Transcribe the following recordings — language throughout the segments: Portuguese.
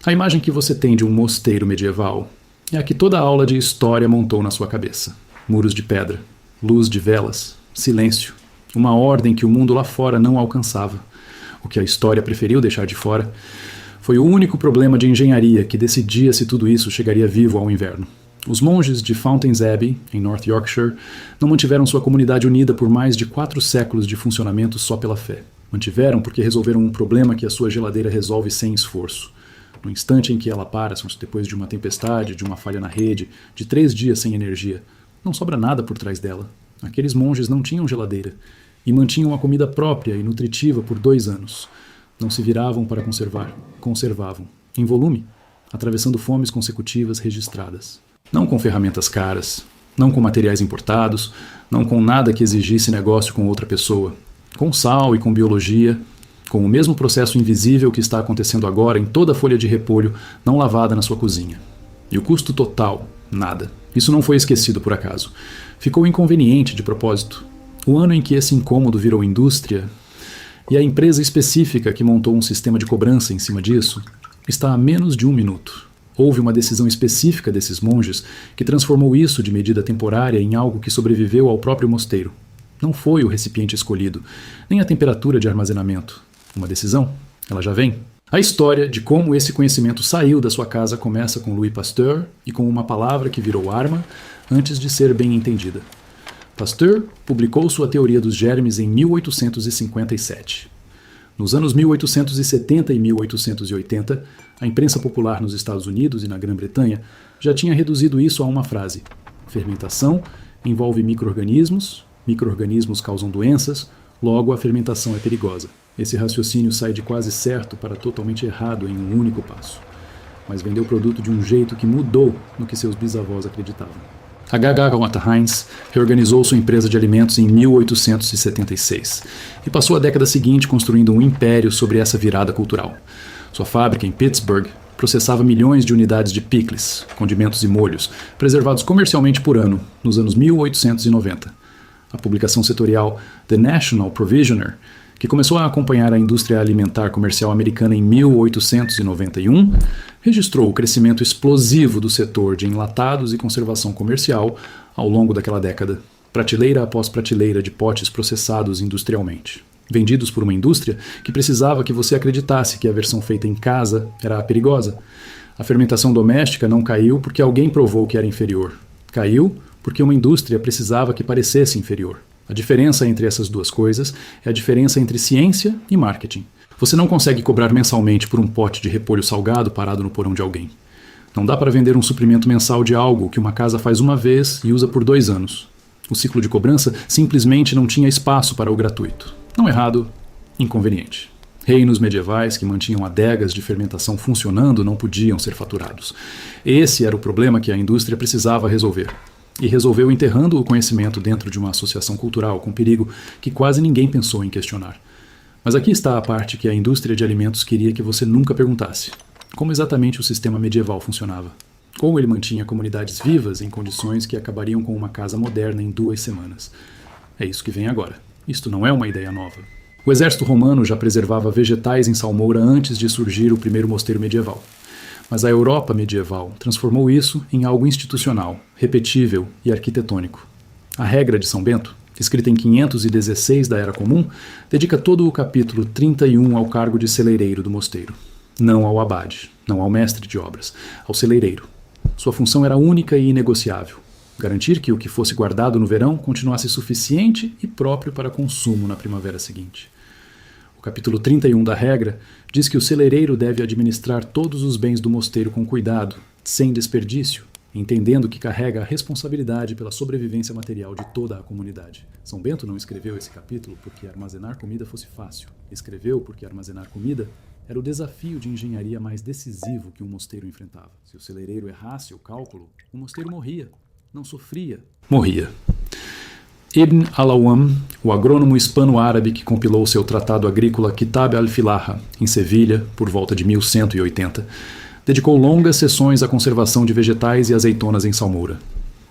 A imagem que você tem de um mosteiro medieval é a que toda aula de história montou na sua cabeça. Muros de pedra, luz de velas, silêncio, uma ordem que o mundo lá fora não alcançava. O que a história preferiu deixar de fora foi o único problema de engenharia que decidia se tudo isso chegaria vivo ao inverno. Os monges de Fountains Abbey, em North Yorkshire, não mantiveram sua comunidade unida por mais de 4 séculos de funcionamento só pela fé. Mantiveram porque resolveram um problema que a sua geladeira resolve sem esforço. No instante em que ela para, depois de uma tempestade, de uma falha na rede, de 3 dias sem energia, não sobra nada por trás dela. Aqueles monges não tinham geladeira e mantinham a comida própria e nutritiva por 2 anos. Não se viravam para conservar, conservavam, em volume, atravessando fomes consecutivas registradas. Não com ferramentas caras, não com materiais importados, não com nada que exigisse negócio com outra pessoa, com sal e com biologia, com o mesmo processo invisível que está acontecendo agora em toda a folha de repolho não lavada na sua cozinha. E o custo total, nada. Isso não foi esquecido por acaso. Ficou inconveniente de propósito. O ano em que esse incômodo virou indústria, e a empresa específica que montou um sistema de cobrança em cima disso, está a menos de 1 minuto. Houve uma decisão específica desses monges que transformou isso de medida temporária em algo que sobreviveu ao próprio mosteiro. Não foi o recipiente escolhido, nem a temperatura de armazenamento. Uma decisão, ela já vem. A história de como esse conhecimento saiu da sua casa começa com Louis Pasteur e com uma palavra que virou arma antes de ser bem entendida. Pasteur publicou sua teoria dos germes em 1857. Nos anos 1870 e 1880, a imprensa popular nos Estados Unidos e na Grã-Bretanha já tinha reduzido isso a uma frase: fermentação envolve micro-organismos, micro-organismos causam doenças, logo a fermentação é perigosa. Esse raciocínio sai de quase certo para totalmente errado em um único passo. Mas vendeu o produto de um jeito que mudou no que seus bisavós acreditavam. H.H. Heinz reorganizou sua empresa de alimentos em 1876 e passou a década seguinte construindo um império sobre essa virada cultural. Sua fábrica em Pittsburgh processava milhões de unidades de pickles, condimentos e molhos, preservados comercialmente por ano, nos anos 1890. A publicação setorial The National Provisioner, que começou a acompanhar a indústria alimentar comercial americana em 1891, registrou o crescimento explosivo do setor de enlatados e conservação comercial ao longo daquela década, prateleira após prateleira de potes processados industrialmente, vendidos por uma indústria que precisava que você acreditasse que a versão feita em casa era perigosa. A fermentação doméstica não caiu porque alguém provou que era inferior. Caiu porque uma indústria precisava que parecesse inferior. A diferença entre essas duas coisas é a diferença entre ciência e marketing. Você não consegue cobrar mensalmente por um pote de repolho salgado parado no porão de alguém. Não dá para vender um suprimento mensal de algo que uma casa faz uma vez e usa por 2 anos. O ciclo de cobrança simplesmente não tinha espaço para o gratuito. Não errado, inconveniente. Reinos medievais que mantinham adegas de fermentação funcionando não podiam ser faturados. Esse era o problema que a indústria precisava resolver. E resolveu enterrando o conhecimento dentro de uma associação cultural com perigo que quase ninguém pensou em questionar. Mas aqui está a parte que a indústria de alimentos queria que você nunca perguntasse. Como exatamente o sistema medieval funcionava? Como ele mantinha comunidades vivas em condições que acabariam com uma casa moderna em 2 semanas? É isso que vem agora. Isto não é uma ideia nova. O exército romano já preservava vegetais em salmoura antes de surgir o primeiro mosteiro medieval. Mas a Europa medieval transformou isso em algo institucional, repetível e arquitetônico. A regra de São Bento, escrita em 516 da Era Comum, dedica todo o capítulo 31 ao cargo de celeireiro do mosteiro. Não ao abade, não ao mestre de obras, ao celeireiro. Sua função era única e inegociável: garantir que o que fosse guardado no verão continuasse suficiente e próprio para consumo na primavera seguinte. O capítulo 31 da regra diz que o celeireiro deve administrar todos os bens do mosteiro com cuidado, sem desperdício, entendendo que carrega a responsabilidade pela sobrevivência material de toda a comunidade. São Bento não escreveu esse capítulo porque armazenar comida fosse fácil. Escreveu porque armazenar comida era o desafio de engenharia mais decisivo que um mosteiro enfrentava. Se o celeireiro errasse o cálculo, o mosteiro morria. Não sofria, morria. Ibn al-Awam, o agrônomo hispano-árabe que compilou seu tratado agrícola Kitab al-Filaha, em Sevilha, por volta de 1180, dedicou longas sessões à conservação de vegetais e azeitonas em salmoura.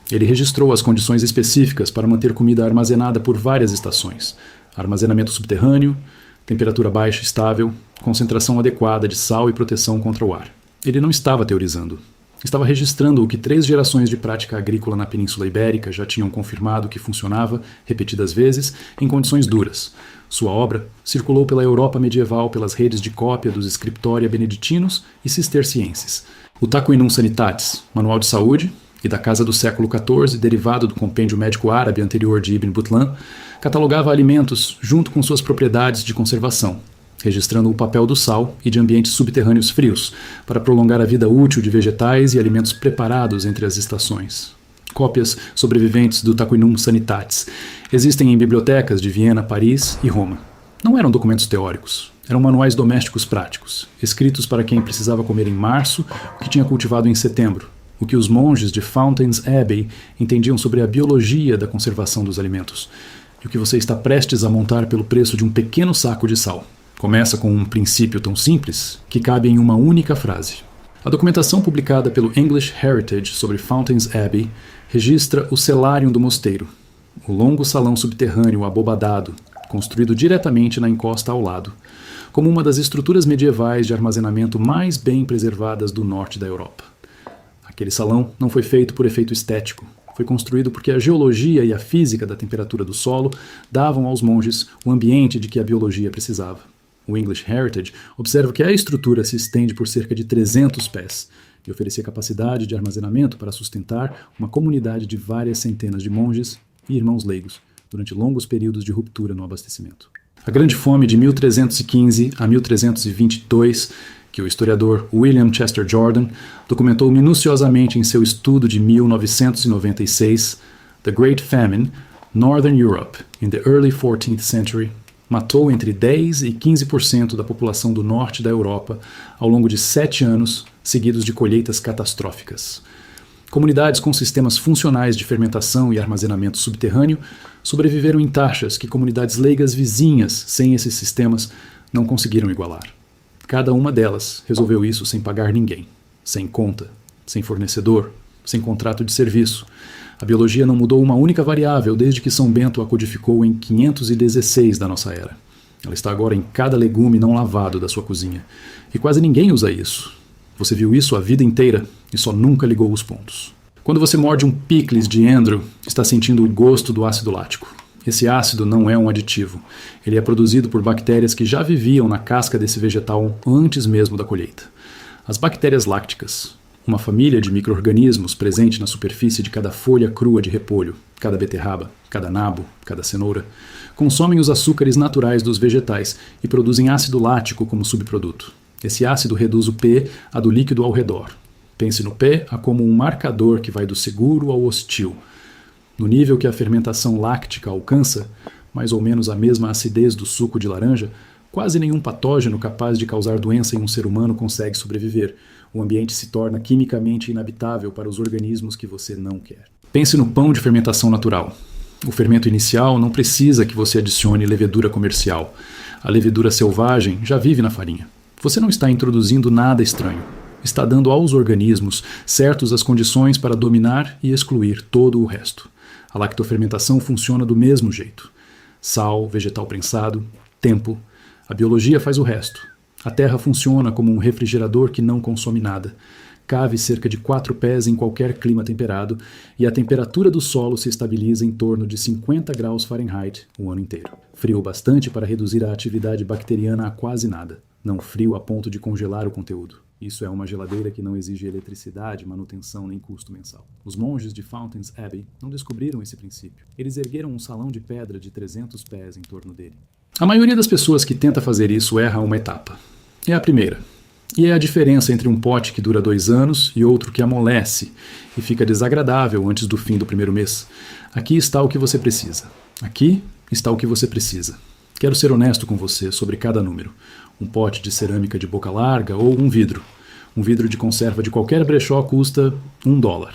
Ele registrou as condições específicas para manter comida armazenada por várias estações: armazenamento subterrâneo, temperatura baixa estável, concentração adequada de sal e proteção contra o ar. Ele não estava teorizando. Estava registrando o que 3 gerações de prática agrícola na Península Ibérica já tinham confirmado que funcionava, repetidas vezes, em condições duras. Sua obra circulou pela Europa medieval pelas redes de cópia dos Scriptoria beneditinos e cistercienses. O Taquinum Sanitatis, Manual de Saúde, e da Casa do século XIV, derivado do compêndio médico árabe anterior de Ibn Butlan, catalogava alimentos junto com suas propriedades de conservação, registrando o papel do sal e de ambientes subterrâneos frios para prolongar a vida útil de vegetais e alimentos preparados entre as estações. Cópias sobreviventes do Taquinum Sanitatis existem em bibliotecas de Viena, Paris e Roma. Não eram documentos teóricos, eram manuais domésticos práticos, escritos para quem precisava comer em março o que tinha cultivado em setembro, o que os monges de Fountains Abbey entendiam sobre a biologia da conservação dos alimentos, e o que você está prestes a montar pelo preço de um pequeno saco de sal. Começa com um princípio tão simples que cabe em uma única frase. A documentação publicada pelo English Heritage sobre Fountains Abbey registra o celarium do mosteiro, o longo salão subterrâneo abobadado, construído diretamente na encosta ao lado, como uma das estruturas medievais de armazenamento mais bem preservadas do norte da Europa. Aquele salão não foi feito por efeito estético. Foi construído porque a geologia e a física da temperatura do solo davam aos monges o ambiente de que a biologia precisava. O English Heritage observa que a estrutura se estende por cerca de 300 pés e oferecia capacidade de armazenamento para sustentar uma comunidade de várias centenas de monges e irmãos leigos durante longos períodos de ruptura no abastecimento. A Grande Fome de 1315 a 1322, que o historiador William Chester Jordan documentou minuciosamente em seu estudo de 1996, The Great Famine, Northern Europe, in the Early 14th Century, matou entre 10% e 15% da população do norte da Europa ao longo de 7 anos seguidos de colheitas catastróficas. Comunidades com sistemas funcionais de fermentação e armazenamento subterrâneo sobreviveram em taxas que comunidades leigas vizinhas sem esses sistemas não conseguiram igualar. Cada uma delas resolveu isso sem pagar ninguém, sem conta, sem fornecedor, sem contrato de serviço. A biologia não mudou uma única variável desde que São Bento a codificou em 516 da nossa era. Ela está agora em cada legume não lavado da sua cozinha. E quase ninguém usa isso. Você viu isso a vida inteira e só nunca ligou os pontos. Quando você morde um picles de endro, está sentindo o gosto do ácido lático. Esse ácido não é um aditivo. Ele é produzido por bactérias que já viviam na casca desse vegetal antes mesmo da colheita. As bactérias lácticas, uma família de micro-organismos presente na superfície de cada folha crua de repolho, cada beterraba, cada nabo, cada cenoura, consomem os açúcares naturais dos vegetais e produzem ácido lático como subproduto. Esse ácido reduz o pH a do líquido ao redor. Pense no pH como um marcador que vai do seguro ao hostil. No nível que a fermentação láctica alcança, mais ou menos a mesma acidez do suco de laranja, quase nenhum patógeno capaz de causar doença em um ser humano consegue sobreviver. O ambiente se torna quimicamente inabitável para os organismos que você não quer. Pense no pão de fermentação natural. O fermento inicial não precisa que você adicione levedura comercial. A levedura selvagem já vive na farinha. Você não está introduzindo nada estranho. Está dando aos organismos certas as condições para dominar e excluir todo o resto. A lactofermentação funciona do mesmo jeito. Sal, vegetal prensado, tempo. A biologia faz o resto. A terra funciona como um refrigerador que não consome nada. Cave cerca de 4 pés em qualquer clima temperado e a temperatura do solo se estabiliza em torno de 50 graus Fahrenheit o ano inteiro. Frio bastante para reduzir a atividade bacteriana a quase nada. Não frio a ponto de congelar o conteúdo. Isso é uma geladeira que não exige eletricidade, manutenção nem custo mensal. Os monges de Fountains Abbey não descobriram esse princípio. Eles ergueram um salão de pedra de 300 pés em torno dele. A maioria das pessoas que tenta fazer isso erra uma etapa. É a primeira. E é a diferença entre um pote que dura 2 anos e outro que amolece e fica desagradável antes do fim do primeiro mês. Aqui está o que você precisa. Aqui está o que você precisa. Quero ser honesto com você sobre cada número. Um pote de cerâmica de boca larga ou um vidro. Um vidro de conserva de qualquer brechó custa $1.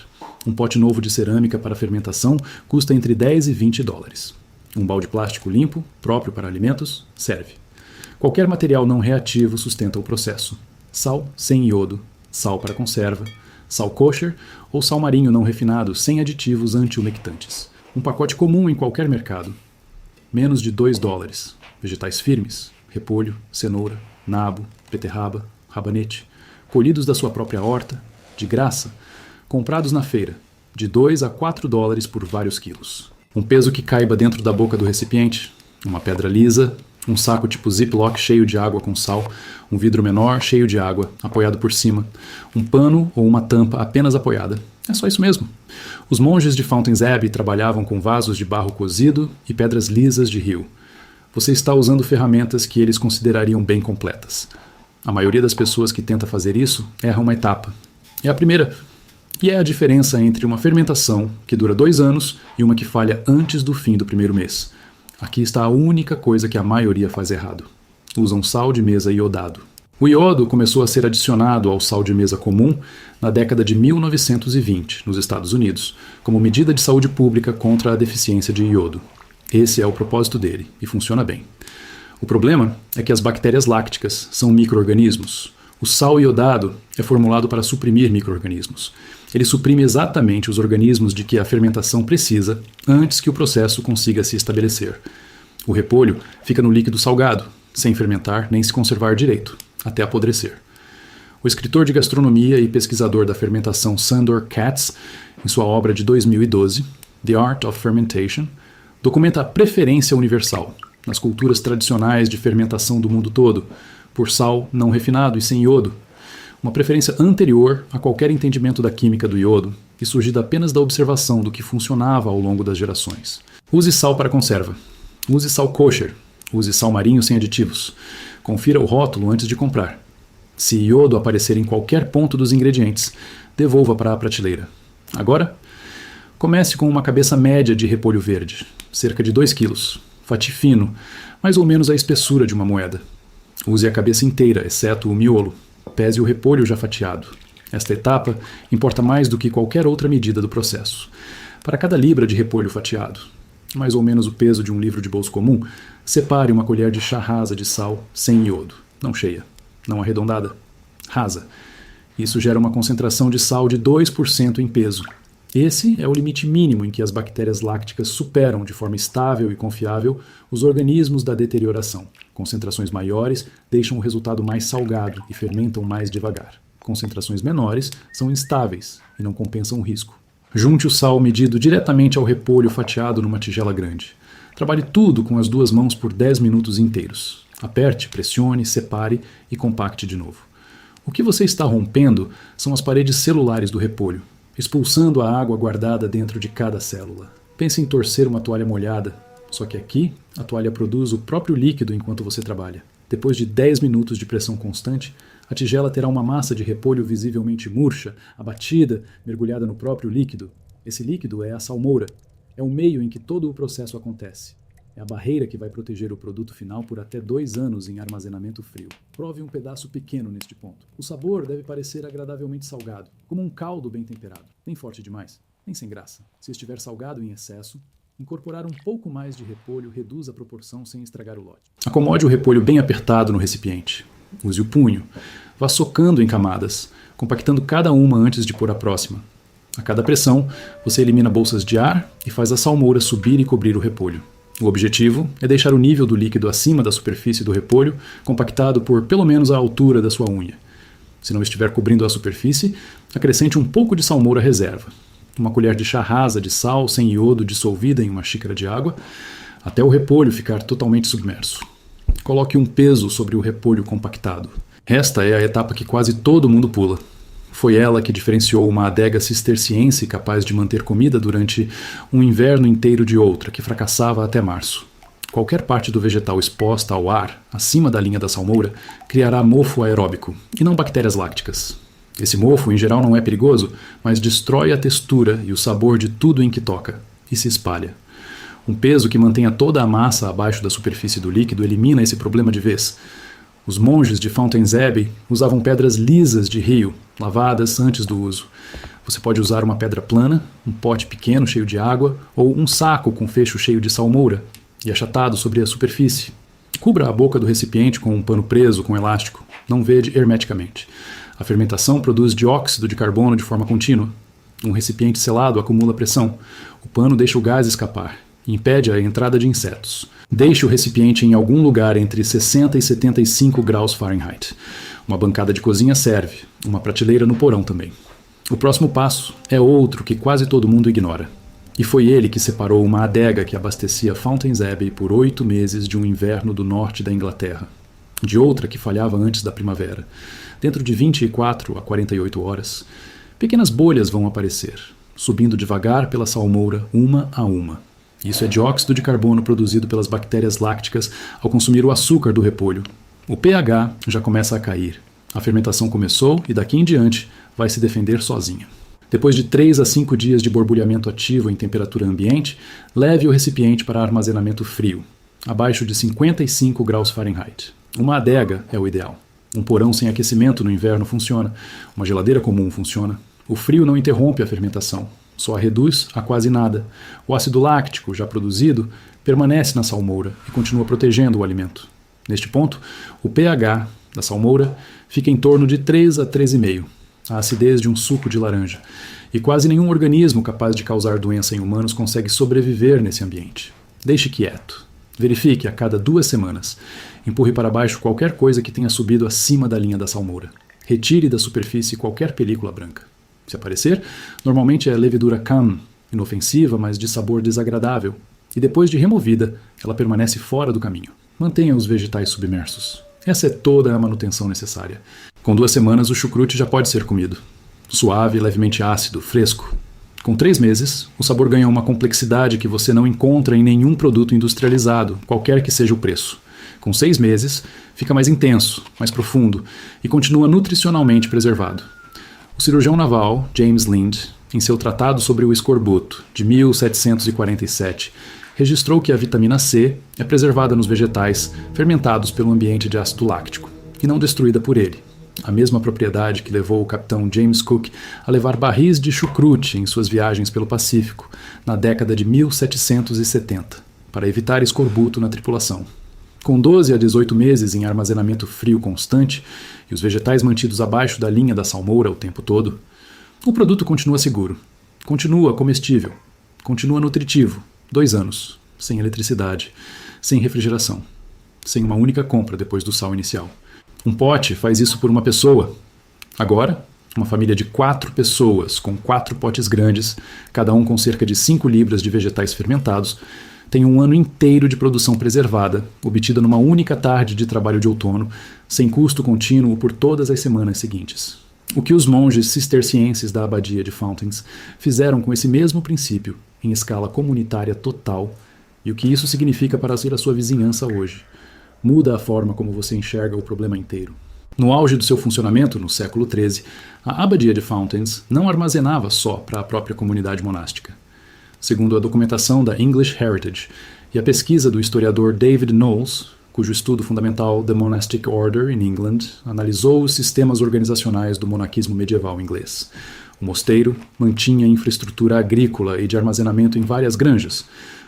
Um pote novo de cerâmica para fermentação custa entre 10 e 20 dólares. Um balde plástico limpo, próprio para alimentos, serve. Qualquer material não reativo sustenta o processo. Sal sem iodo, sal para conserva, sal kosher ou sal marinho não refinado sem aditivos antiumectantes. Um pacote comum em qualquer mercado. Menos de $2. Vegetais firmes, repolho, cenoura, nabo, beterraba, rabanete. colhidos da sua própria horta, de graça, comprados na feira, de 2 a 4 dólares por vários quilos. Um peso que caiba dentro da boca do recipiente, uma pedra lisa, um saco tipo Ziploc cheio de água com sal, um vidro menor cheio de água, apoiado por cima, um pano ou uma tampa apenas apoiada. É só isso mesmo. Os monges de Fountains Abbey trabalhavam com vasos de barro cozido e pedras lisas de rio. Você está usando ferramentas que eles considerariam bem completas. A maioria das pessoas que tenta fazer isso erra uma etapa. É a primeira. E é a diferença entre uma fermentação que dura 2 anos e uma que falha antes do fim do primeiro mês. Aqui está a única coisa que a maioria faz errado. Usam sal de mesa iodado. O iodo começou a ser adicionado ao sal de mesa comum na década de 1920, nos Estados Unidos, como medida de saúde pública contra a deficiência de iodo. Esse é o propósito dele, e funciona bem. O problema é que as bactérias lácticas são micro-organismos. O sal iodado é formulado para suprimir micro-organismos. Ele suprime exatamente os organismos de que a fermentação precisa antes que o processo consiga se estabelecer. O repolho fica no líquido salgado, sem fermentar nem se conservar direito, até apodrecer. O escritor de gastronomia e pesquisador da fermentação Sandor Katz, em sua obra de 2012, The Art of Fermentation, documenta a preferência universal, nas culturas tradicionais de fermentação do mundo todo, por sal não refinado e sem iodo, uma preferência anterior a qualquer entendimento da química do iodo e surgida apenas da observação do que funcionava ao longo das gerações. Use sal para conserva. Use sal kosher. Use sal marinho sem aditivos. Confira o rótulo antes de comprar. Se iodo aparecer em qualquer ponto dos ingredientes, devolva para a prateleira. Agora, comece com uma cabeça média de repolho verde, cerca de 2 quilos, fatie fino, mais ou menos a espessura de uma moeda. Use a cabeça inteira, exceto o miolo. Pese o repolho já fatiado. Esta etapa importa mais do que qualquer outra medida do processo. Para cada libra de repolho fatiado, mais ou menos o peso de um livro de bolso comum, separe uma colher de chá rasa de sal sem iodo. Não cheia, não arredondada, rasa. Isso gera uma concentração de sal de 2% em peso. Esse é o limite mínimo em que as bactérias lácticas superam de forma estável e confiável os organismos da deterioração. Concentrações maiores deixam o resultado mais salgado e fermentam mais devagar. Concentrações menores são instáveis e não compensam o risco. Junte o sal medido diretamente ao repolho fatiado numa tigela grande. Trabalhe tudo com as 2 mãos por 10 minutos inteiros. Aperte, pressione, separe e compacte de novo. O que você está rompendo são as paredes celulares do repolho, expulsando a água guardada dentro de cada célula. Pense em torcer uma toalha molhada, só que aqui a toalha produz o próprio líquido enquanto você trabalha. Depois de 10 minutos de pressão constante, a tigela terá uma massa de repolho visivelmente murcha, abatida, mergulhada no próprio líquido. Esse líquido é a salmoura. É o meio em que todo o processo acontece. É a barreira que vai proteger o produto final por até 2 anos em armazenamento frio. Prove um pedaço pequeno neste ponto. O sabor deve parecer agradavelmente salgado, como um caldo bem temperado. Nem forte demais, nem sem graça. Se estiver salgado em excesso, incorporar um pouco mais de repolho reduz a proporção sem estragar o lote. Acomode o repolho bem apertado no recipiente. Use o punho. Vá socando em camadas, compactando cada uma antes de pôr a próxima. A cada pressão, você elimina bolsas de ar e faz a salmoura subir e cobrir o repolho. O objetivo é deixar o nível do líquido acima da superfície do repolho, compactado por pelo menos a altura da sua unha. Se não estiver cobrindo a superfície, acrescente um pouco de salmoura reserva. Uma colher de chá rasa de sal sem iodo dissolvida em uma xícara de água, até o repolho ficar totalmente submerso. Coloque um peso sobre o repolho compactado. Esta é a etapa que quase todo mundo pula. Foi ela que diferenciou uma adega cisterciense capaz de manter comida durante um inverno inteiro de outra, que fracassava até março. Qualquer parte do vegetal exposta ao ar, acima da linha da salmoura, criará mofo aeróbico, e não bactérias lácticas. Esse mofo, em geral, não é perigoso, mas destrói a textura e o sabor de tudo em que toca, e se espalha. Um peso que mantenha toda a massa abaixo da superfície do líquido elimina esse problema de vez. Os monges de Fountains Abbey usavam pedras lisas de rio, lavadas antes do uso. Você pode usar uma pedra plana, um pote pequeno cheio de água ou um saco com fecho cheio de salmoura e achatado sobre a superfície. Cubra a boca do recipiente com um pano preso com elástico. Não vede hermeticamente. A fermentação produz dióxido de carbono de forma contínua. Um recipiente selado acumula pressão. O pano deixa o gás escapar. e impede a entrada de insetos. Deixe o recipiente em algum lugar entre 60 e 75 graus Fahrenheit. Uma bancada de cozinha serve, uma prateleira no porão também. O próximo passo é outro que quase todo mundo ignora. E foi ele que separou uma adega que abastecia Fountains Abbey por 8 meses de um inverno do norte da Inglaterra, de outra que falhava antes da primavera. Dentro de 24 a 48 horas, pequenas bolhas vão aparecer, subindo devagar pela salmoura, uma a uma. Isso é dióxido de carbono produzido pelas bactérias lácticas ao consumir o açúcar do repolho. O pH já começa a cair. A fermentação começou e daqui em diante vai se defender sozinha. Depois de 3 a 5 dias de borbulhamento ativo em temperatura ambiente, leve o recipiente para armazenamento frio, abaixo de 55 graus Fahrenheit. Uma adega é o ideal. Um porão sem aquecimento no inverno funciona. Uma geladeira comum funciona. O frio não interrompe a fermentação, só a reduz a quase nada. O ácido láctico, já produzido, permanece na salmoura e continua protegendo o alimento. Neste ponto, o pH da salmoura fica em torno de 3 a 3,5, a acidez de um suco de laranja, e quase nenhum organismo capaz de causar doença em humanos consegue sobreviver nesse ambiente. Deixe quieto. Verifique a cada 2 semanas. Empurre para baixo qualquer coisa que tenha subido acima da linha da salmoura. Retire da superfície qualquer película branca. Se aparecer, normalmente é levedura Kahn, inofensiva, mas de sabor desagradável, e depois de removida, ela permanece fora do caminho. Mantenha os vegetais submersos. Essa é toda a manutenção necessária. Com 2 semanas, o chucrute já pode ser comido. Suave, levemente ácido, fresco. Com 3 meses, o sabor ganha uma complexidade que você não encontra em nenhum produto industrializado, qualquer que seja o preço. Com 6 meses, fica mais intenso, mais profundo e continua nutricionalmente preservado. O cirurgião naval James Lind, em seu tratado sobre o escorbuto, de 1747, registrou que a vitamina C é preservada nos vegetais fermentados pelo ambiente de ácido láctico, e não destruída por ele. A mesma propriedade que levou o capitão James Cook a levar barris de chucrute em suas viagens pelo Pacífico, na década de 1770, para evitar escorbuto na tripulação. Com 12 a 18 meses em armazenamento frio constante e os vegetais mantidos abaixo da linha da salmoura o tempo todo, o produto continua seguro, continua comestível, continua nutritivo. 2 anos, sem eletricidade, sem refrigeração, sem uma única compra depois do sal inicial. Um pote faz isso por uma pessoa. Agora, uma família de 4 pessoas, com 4 potes grandes, cada um com cerca de 5 libras de vegetais fermentados, tem um ano inteiro de produção preservada, obtida numa única tarde de trabalho de outono, sem custo contínuo por todas as semanas seguintes. O que os monges cistercienses da abadia de Fountains fizeram com esse mesmo princípio, em escala comunitária total, e o que isso significa para a sua vizinhança hoje. Muda a forma como você enxerga o problema inteiro. No auge do seu funcionamento, no século XIII, a abadia de Fountains não armazenava só para a própria comunidade monástica. Segundo a documentação da English Heritage e a pesquisa do historiador David Knowles, cujo estudo fundamental The Monastic Order in England analisou os sistemas organizacionais do monaquismo medieval inglês. O mosteiro mantinha infraestrutura agrícola e de armazenamento em várias granjas,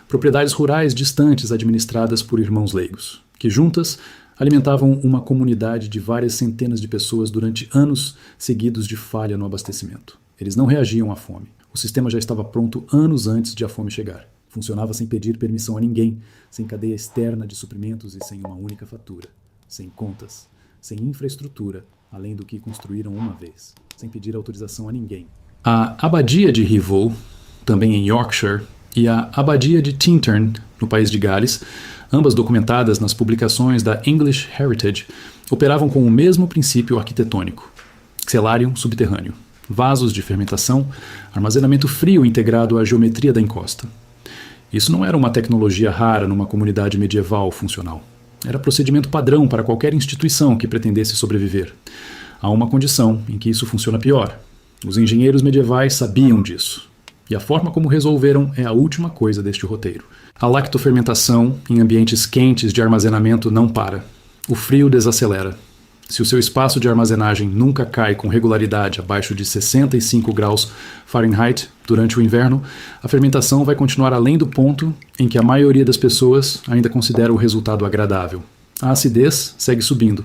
propriedades rurais distantes administradas por irmãos leigos, que juntas alimentavam uma comunidade de várias centenas de pessoas durante anos seguidos de falha no abastecimento. Eles não reagiam à fome. O sistema já estava pronto anos antes de a fome chegar. Funcionava sem pedir permissão a ninguém, sem cadeia externa de suprimentos e sem uma única fatura, sem contas, sem infraestrutura, além do que construíram uma vez, sem pedir autorização a ninguém. A abadia de Rievaulx, também em Yorkshire, e a abadia de Tintern, no país de Gales, ambas documentadas nas publicações da English Heritage, operavam com o mesmo princípio arquitetônico: celário subterrâneo, vasos de fermentação, armazenamento frio integrado à geometria da encosta. Isso não era uma tecnologia rara numa comunidade medieval funcional. Era procedimento padrão para qualquer instituição que pretendesse sobreviver. Há uma condição em que isso funciona pior. Os engenheiros medievais sabiam disso. E a forma como resolveram é a última coisa deste roteiro. A lactofermentação em ambientes quentes de armazenamento não para. O frio desacelera. Se o seu espaço de armazenagem nunca cai com regularidade abaixo de 65 graus Fahrenheit durante o inverno, a fermentação vai continuar além do ponto em que a maioria das pessoas ainda considera o resultado agradável. A acidez segue subindo,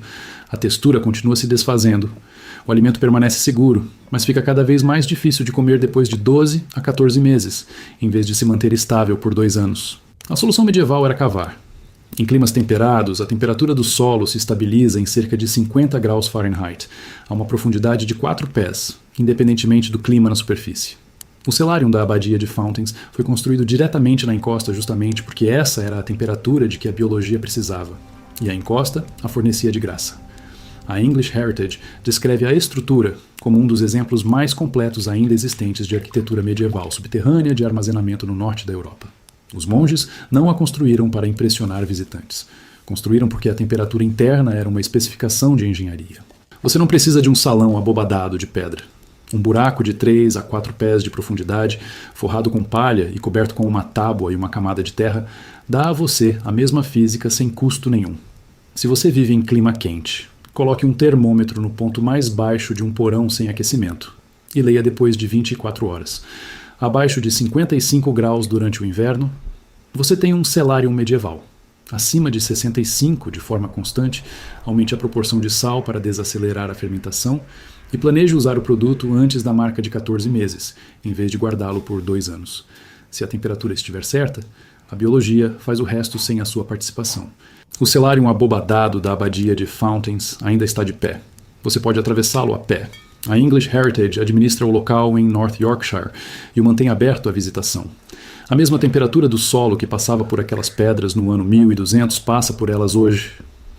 A textura continua se desfazendo. O alimento permanece seguro, mas fica cada vez mais difícil de comer depois de 12 a 14 meses, em vez de se manter estável por 2 anos. A solução medieval era cavar. Em climas temperados, a temperatura do solo se estabiliza em cerca de 50 graus Fahrenheit, a uma profundidade de 4 pés, independentemente do clima na superfície. O celárium da abadia de Fountains foi construído diretamente na encosta justamente porque essa era a temperatura de que a biologia precisava, e a encosta a fornecia de graça. A English Heritage descreve a estrutura como um dos exemplos mais completos ainda existentes de arquitetura medieval subterrânea de armazenamento no norte da Europa. Os monges não a construíram para impressionar visitantes. Construíram porque a temperatura interna era uma especificação de engenharia. Você não precisa de um salão abobadado de pedra. Um buraco de 3 a 4 pés de profundidade, forrado com palha e coberto com uma tábua e uma camada de terra, dá a você a mesma física sem custo nenhum. Se você vive em clima quente, coloque um termômetro no ponto mais baixo de um porão sem aquecimento e leia depois de 24 horas. Abaixo de 55 graus durante o inverno, você tem um celárium medieval. Acima de 65 de forma constante, aumente a proporção de sal para desacelerar a fermentação e planeje usar o produto antes da marca de 14 meses, em vez de guardá-lo por 2 anos. Se a temperatura estiver certa, a biologia faz o resto sem a sua participação. O celárium abobadado da abadia de Fountains ainda está de pé. Você pode atravessá-lo a pé. A English Heritage administra o local em North Yorkshire e o mantém aberto à visitação. A mesma temperatura do solo que passava por aquelas pedras no ano 1200 passa por elas hoje.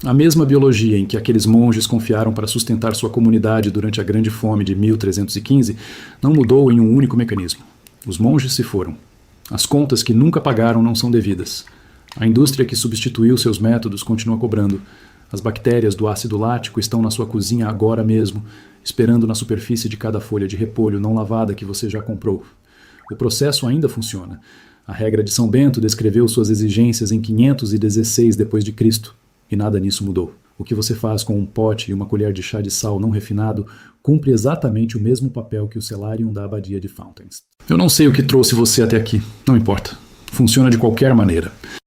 A mesma biologia em que aqueles monges confiaram para sustentar sua comunidade durante a Grande Fome de 1315 não mudou em um único mecanismo. Os monges se foram. As contas que nunca pagaram não são devidas. A indústria que substituiu seus métodos continua cobrando. As bactérias do ácido lático estão na sua cozinha agora mesmo, esperando na superfície de cada folha de repolho não lavada que você já comprou. O processo ainda funciona. A regra de São Bento descreveu suas exigências em 516 d.C., e nada nisso mudou. O que você faz com um pote e uma colher de chá de sal não refinado cumpre exatamente o mesmo papel que o celárium da abadia de Fountains. Eu não sei o que trouxe você até aqui, não importa. Funciona de qualquer maneira.